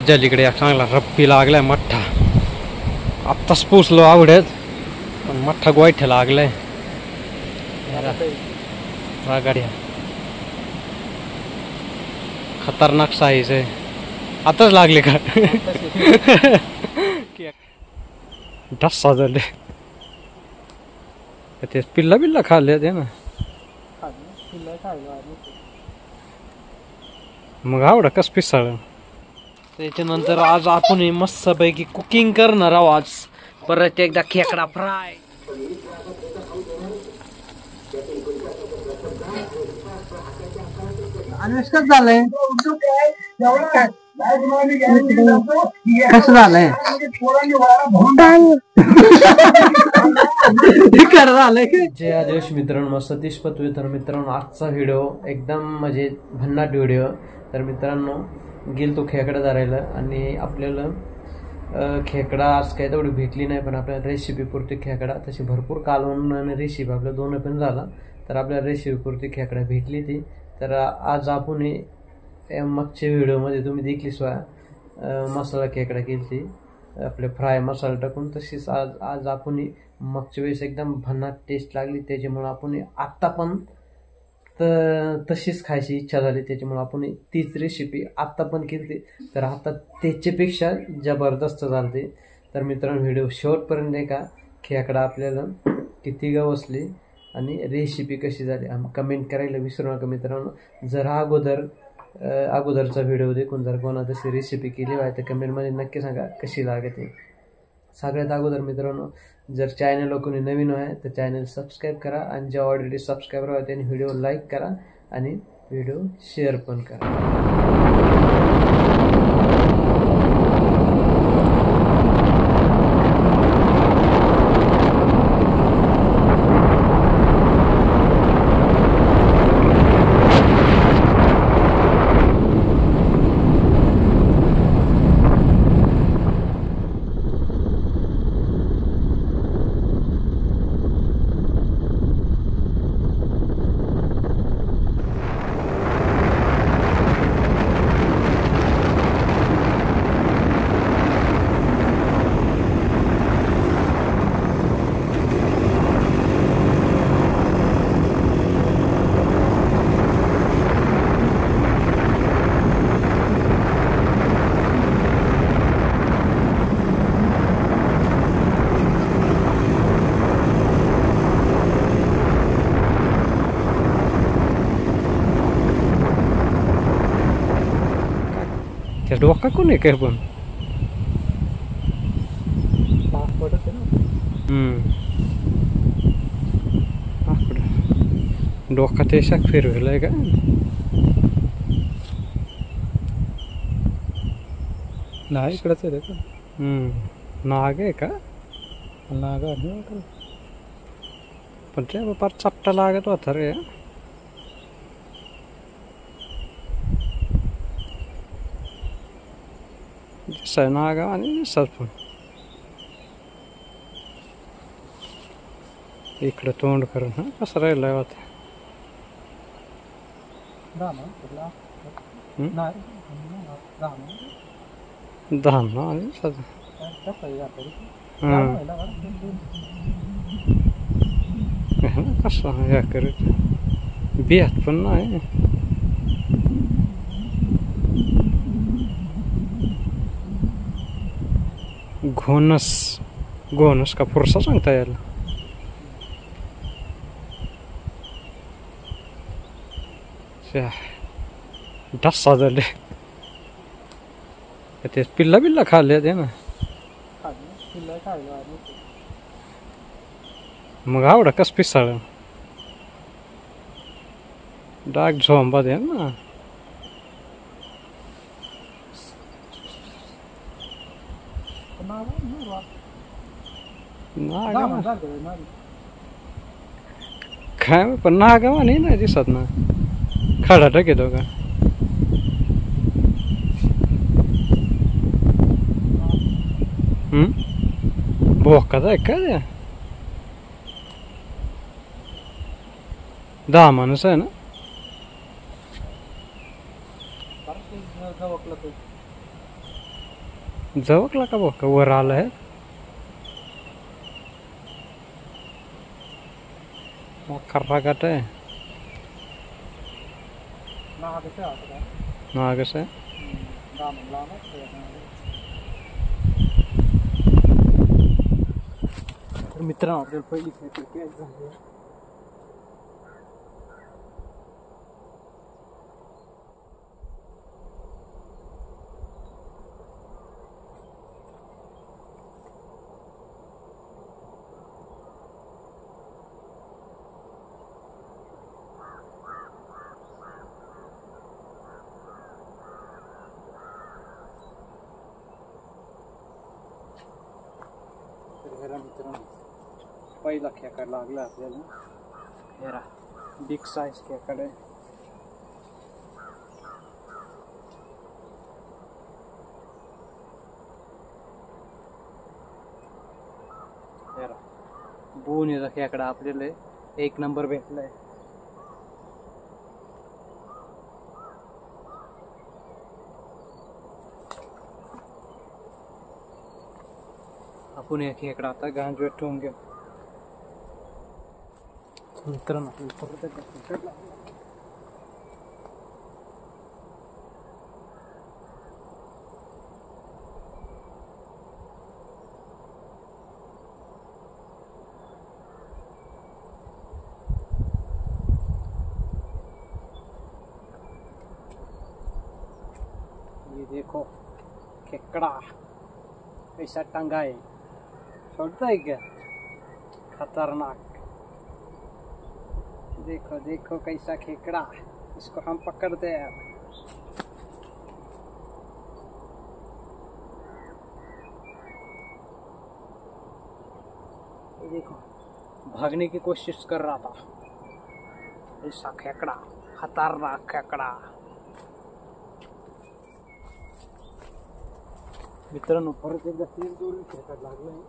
जलीकडे चांगला रप्पी लागलाय मठ्ठा. आत्ताच पोचलो आवड्यात पण मठ्ठा गोयठ्या लागलाय. गाड्या खतरनाक साईज आहे. आताच लागले का डस्सा झाले ते पिल्ला बिल्ला खाल्ले ते ना. मग आवडा कस पिसाळ. त्याच्यानंतर आज आपण मस्त पैकी कुकिंग करणार आहोत. आज परत एकदा खेकडा फ्राय. कसं झालंय कसं झालंय जय आदेश मित्रांनो, सतीश पतवे. तर मित्रांनो आजचा व्हिडिओ एकदम म्हणजे भन्नाट व्हिडिओ. तर मित्रांनो गेल तो खेकडा धरायला आणि आपल्याला खेकडा आज काय तेवढी भेटली नाही, पण आपल्याला रेसिपी पुरती खेकडा तशी भरपूर कालवण आणि रेसिपी आपल्या दोन पण झाला. तर आपल्याला रेसिपी पुरती खेकडा भेटली ती. तर आज आपण मागच्या व्हिडिओमध्ये तुम्ही देखली स्वतः मसाला खेकडा केली ती आपले फ्राय मसाला टाकून. तशीच आज आपण मागच्या वेळेस एकदम भन्नाट टेस्ट लागली, त्याच्यामुळे आपण आत्ता पण तशीच खायची इच्छा झाली, त्याच्यामुळे आपण तीच रेसिपी आत्ता पण केली. तर आता त्याच्यापेक्षा जबरदस्त झाली. तर मित्रांनो व्हिडिओ शेवटपर्यंत आहे का. खेकडा आपल्याला किती गवसली आणि रेसिपी कशी झाली कमेंट करायला विसरू नका मित्रांनो. जर अगोदरचा व्हिडिओ देखून जर कोणा तशी रेसिपी केली आहे तर कमेंटमध्ये नक्की सांगा कशी लागते. सगळ्यात अगोदर मित्रांनो जर चॅनल कोणी नवीन आहे तर चॅनल सबस्क्राईब करा आणि जे ऑलरेडी सबस्क्रायबर आहे त्यांनी व्हिडिओ लाईक करा आणि व्हिडिओ शेअर पण करा. डोका कोण आहे काय पण डोका ते शाक फिरवलाय का. नाही इकडंच आहे का. नाग आहे का. नाग पण ते फार चपटा लागत होता रे. दिसाय नागा आणि दिसत पण इकडं तोंड करून हा कसं राहिलाय होता. धान आणि कसं या करीत बियात पण नाही. घोणस का फुरसा सांगता याला. डस्सा झाले ते पिल्ला बिल्ला खाल्ले ते ना. मग आवडा कस पिसाळ डाग झोंबा दे ना. काय पण नागावा नाही ना दिसत ना. खडा टाकेतो का. भोकाच आहे का ते. 10 माणूस आहे ना. जवळला का बघ वर आलंय खर्रा गाठ आहे ना कसं मित्रांनो आपल्याला पहिली खेळ झाली मित्रांनो पहिला खेकडा लागला आपल्याला हेरा बिग साइज खेकडा हेरा बोनीचा खेकडा आपल्याला एक नंबर भेटलाय आपण एक खेकडा आता गांजवेत ठेवून घेऊ मित्रांनो ये देखो खेकड़ा कैसा टंगा है छोड़ता है क्या खतरनाक देखो देखो कैसा खेकड़ा इसको हम पकड़ते हैं देखो भागने की कोशिश कर रहा था ऐसा खेकड़ा खतरनाक खेकड़ा मित्रांनो परत एकदा तीन दोरी खेकड लागलाय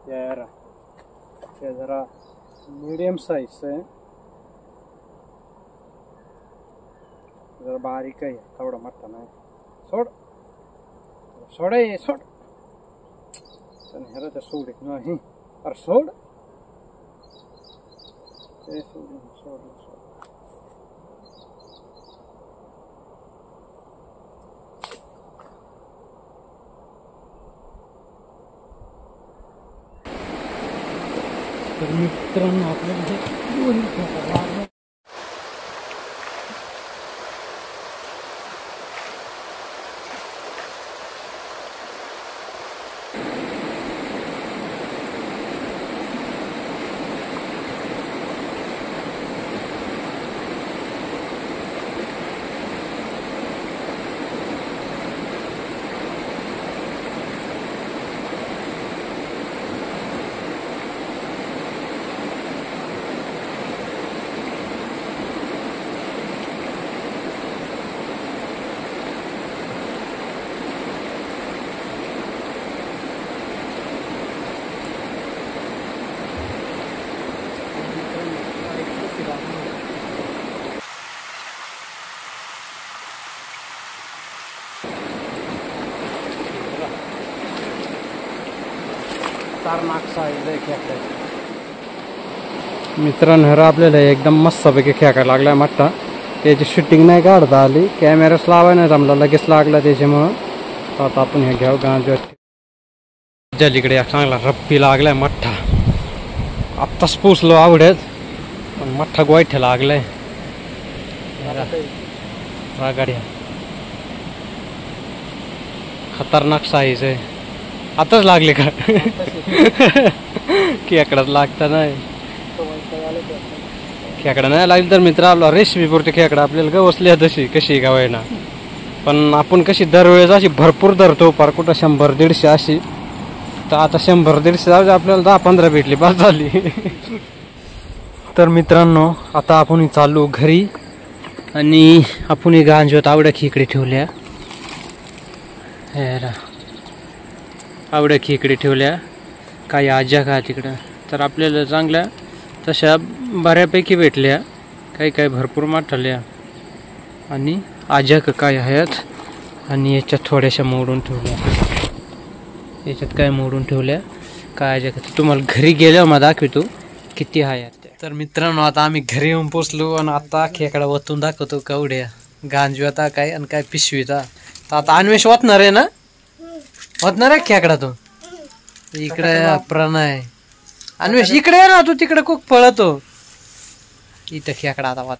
यार ये जरा मीडियम साइज है जरा बारीक आहे थोडा मोठा नाही सोड सोडे सोड ह्याला तर सोड नाही अरे सोड ते सोड सोड सोड तर मित्रांनो आपल्याला दोन्ही खेकडा खतरनाक साईज आहे खेकड्याची मित्रांनो ह्याला आपल्याला एकदम मस्तपैकी खेकडा लागलाय मोठा त्याची शूटिंग नाही काढता आली कॅमेराच लावाय नाही जमला लगेच लागला त्याच्यामुळं आता आपण हे घ्याव गांजवट जलीकडे चांगला रप्पी लागलाय मोठा आत्ताच पोचलो आवडत पण मोठा गोयठ्या लागलाय गाड्या खतरनाक साईज आहे आताच लागले का खेकडाच लागता नाही खेकडा नाही लागली तर मित्र आपला रेसिपी पुरते खेकडा आपल्याला गवसल्या तशी कशी गावायना पण आपण कशी दरवेळेस अशी भरपूर धरतो पार कुठं 100-150 अशी तर आता 100-150 जाऊ आपल्याला 10-15 भेटली बस झाली तर मित्रांनो आता आपण चाललो घरी आणि आपण गांजवत आवड्या खेकडे ठेवल्या आवड्या खेकडे ठेवल्या, काही आज्या का तिकडं. तर आपल्याला चांगल्या तशा बऱ्यापैकी भेटल्या, काही काही भरपूर माठल्या आणि आज्या का काय आहेत. आणि याच्यात थोड्याशा मोडून ठेवल्या, याच्यात काय मोडून ठेवल्या काय आज्या का तुम्हाला घरी गेल्यावर मला दाखवतो किती आहेत. तर मित्रांनो आता आम्ही घरी येऊन पोचलो आणि आता खेकडा वतून दाखवतो कवड्या गांजव्याता काय आणि काय पिशवीता. तर आता अन्वेष वाटणार आहे ना, वाटणार आहे खेकडा तो. इकडे प्रणय अन्वेष इकडे आहे ना, तू तिकडे खूप पळतो. इथं खेकडा आता वाट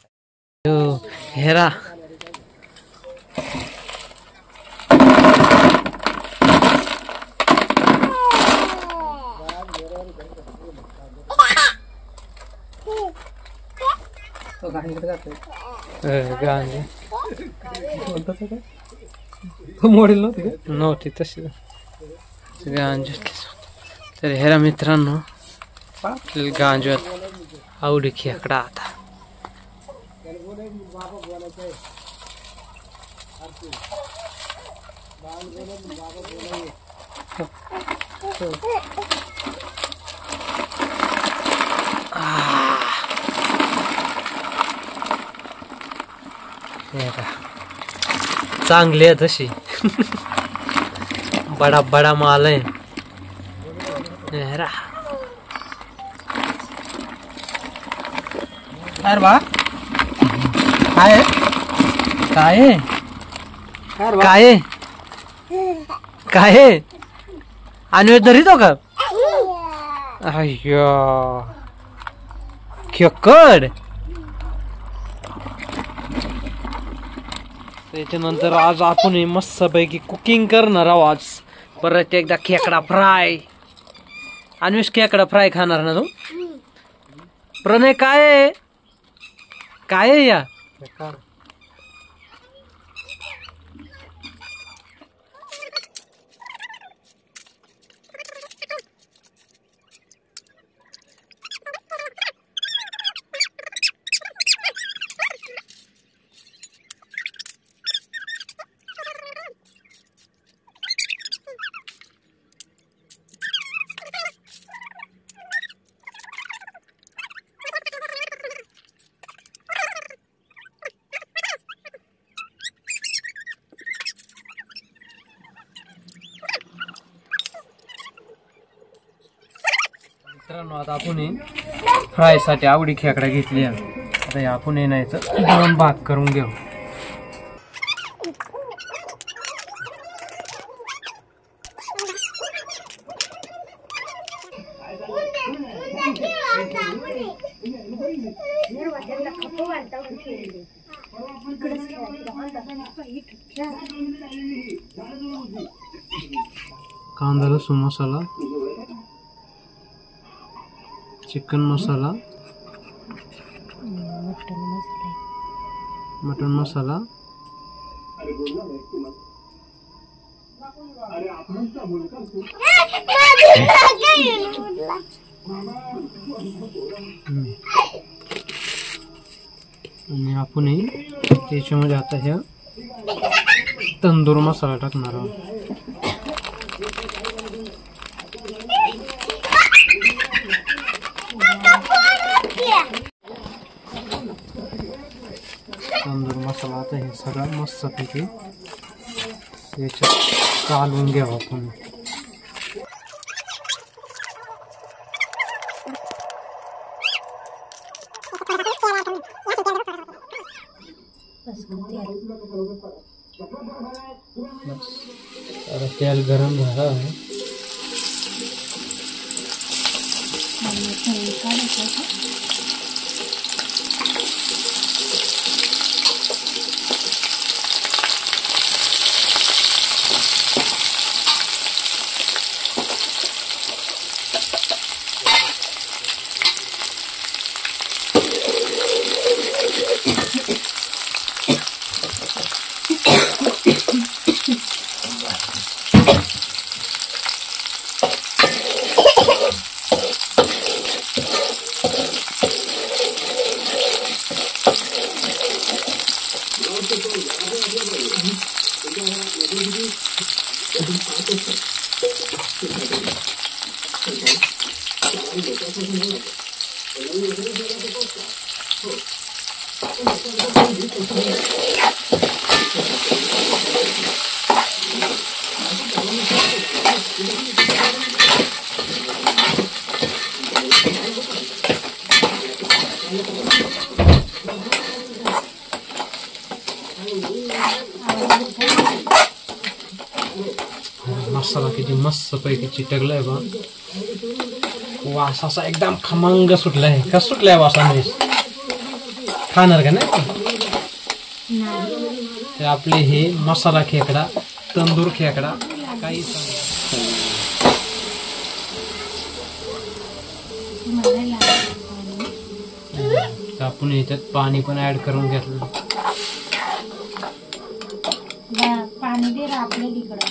हेरा. मोडेल नव्हती तशी गांज. तर हेरा मित्रांनो, गांजवात आवडी खेकडा आता. चांगली आहे तशी. बडा बडा माल आहे. अरे बा काय काय काय काय अन्वेष धरितो का? अय्या खेकड. त्याच्यानंतर आज आपण मस्त पैकी कुकिंग करणार आहोत. आज परत एकदा खेकडा फ्राय. अन्वेष खेकडा फ्राय खाणार ना तू? प्रणय काय आहे, काय आहे या? मित्रांनो आता आपण फ्राय साठी आवडी खेकडा घेतली. आता आपण येण्याचं 2 भाग करून घेऊ. कांदा लसूण मसाला, चिकन मसाला, मटन मसाला, आणि आपण त्याच्यामध्ये आता ह्या तंदूर मसाला टाकणार आहोत. तंदूर मसाला आता हे सगळं मस्तपैकी याच्यात कालवून घ्यावं आपण. आता तेल गरम झालं. मसाला किती मस्त पैकी चिटकलाय बा. वास असा एकदम खमंग सुटलाय. कसं सुटलाय वासाने? खाणार का नाही? ते आपले हे मसाला खेकडा, तंदूर खेकडा काही आपण याच्यात पाणी पण ऍड करून घेतलं. पाणी दे आपल्या तिकडं.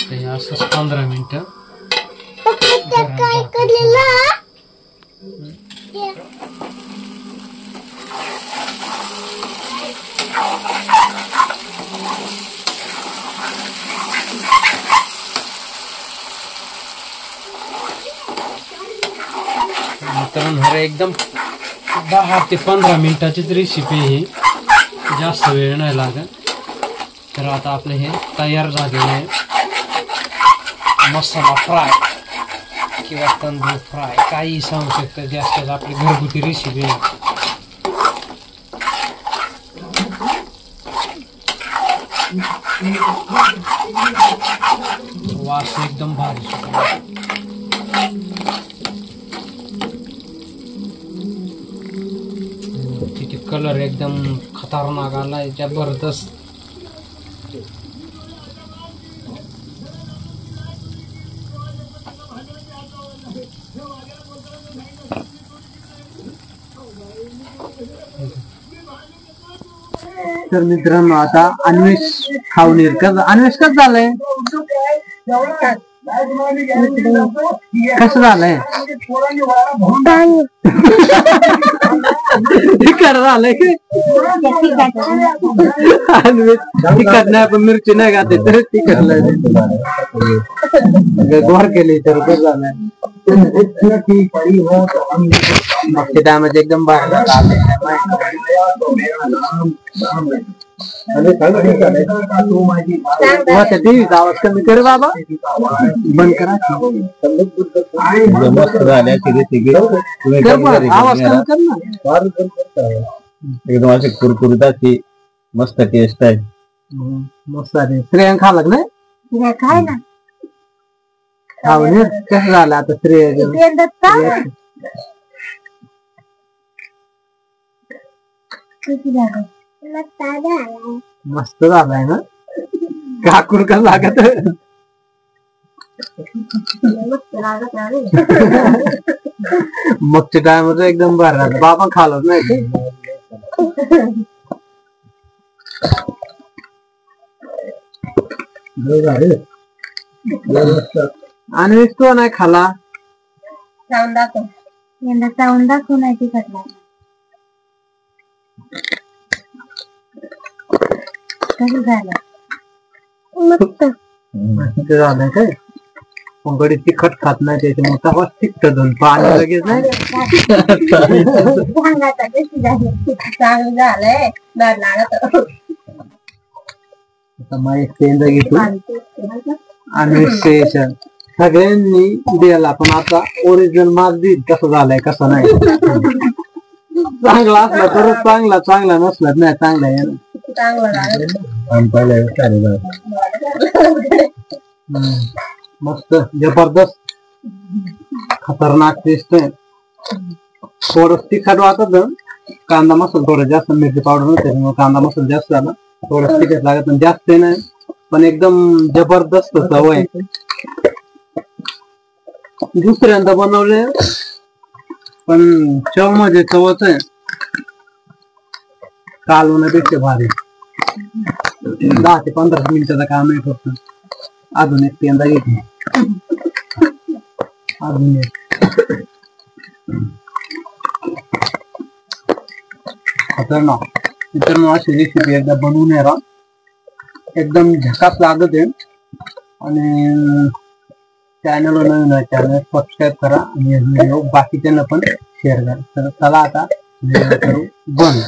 ते असंच 15 मिनिटं मित्रांनो, एकदम 10 ते 15 मिनिटाचीच रेसिपी ही, जास्त वेळ नाही लागत. तर आता आपलं हे तयार झालेलं आहे. मसाला फ्राय किंवा तंदूर फ्राय काही सांगू शकतं. जास्त आपली घरगुती रेसिपी आहे. वास एकदम भारी सुटला. तिथे कलर एकदम खतरनाक आलाय, जबरदस्त. तर मित्रांनो, आता अन्वेष खाऊन येईल. अन्वेष कसं झालंय? कसं झालंय? तिखट झालंय. तिखट नाही पण मिरची नाही घातली तर तिखट गोर केली तर झालंय. मग त्यामध्ये एकदम बाहेर आवाज कमी कर बाबा, बंद करा. मस्त झाल्याची रेसिपी आवाज कमी कर ना. एकदम अशी कुरकुरीत अशी मस्त टेस्ट आहे. मस्त आहे. श्रेयन खाल्लं नाही? खाय ना. खाऊन कसं झालं आता श्रेय? मस्त झालाय ना. काकूर का लागत? मगच्या टायम एकदम बाहेर राहत. बाबा खालच नाही. आणि तो नाही खाला. चावून दाखव. यंदा चावून दाखव नाही तिखट नाही. कसं झालं? झालंय काय? कोणकडे तिखट खात नाही त्याच्यामुळे तवाच तिखट दोन पाणी लगेच नाही. चांगलं झालंय. आता मग एक पेंदा घेतो आणि स्टेशन सगळ्यांनी द्यायला. पण आता ओरिजिनल माल देईल कसं झालंय कसं नाही. चांगला असला तरच चांगला, चांगला नसला नाही चांगला आहे ना. मस्त जबरदस्त खतरनाक टेस्ट आहे. थोडं तिखट वाटत. कांदा मसाला थोडं जास्त, मिरची पावडर नव्हते त्याच्यामुळे कांदा मसाला जास्त झाला. थोडं तिखट लागत पण जास्त नाही. पण एकदम जबरदस्त चव आहे. दुसऱ्यांदा बनवले पण चव मध्ये चवच आहे. कालवण्यापेक्षा भारी. 10 ते 15 मिनिटाचं काम आहे फक्त. अजून एक पेंदा घेतो. अजून एक खतरनाक. मित्रांनो, अशी रेसिपी एकदा बनवून येणार. एकदम झकास लागत आहे. आणि चॅनलवर नवीन आहे, चॅनल सबस्क्राईब करा आणि व्हिडिओ बाकीच्यांना पण शेअर करा. तर चला आता व्हिडिओ करू बंद.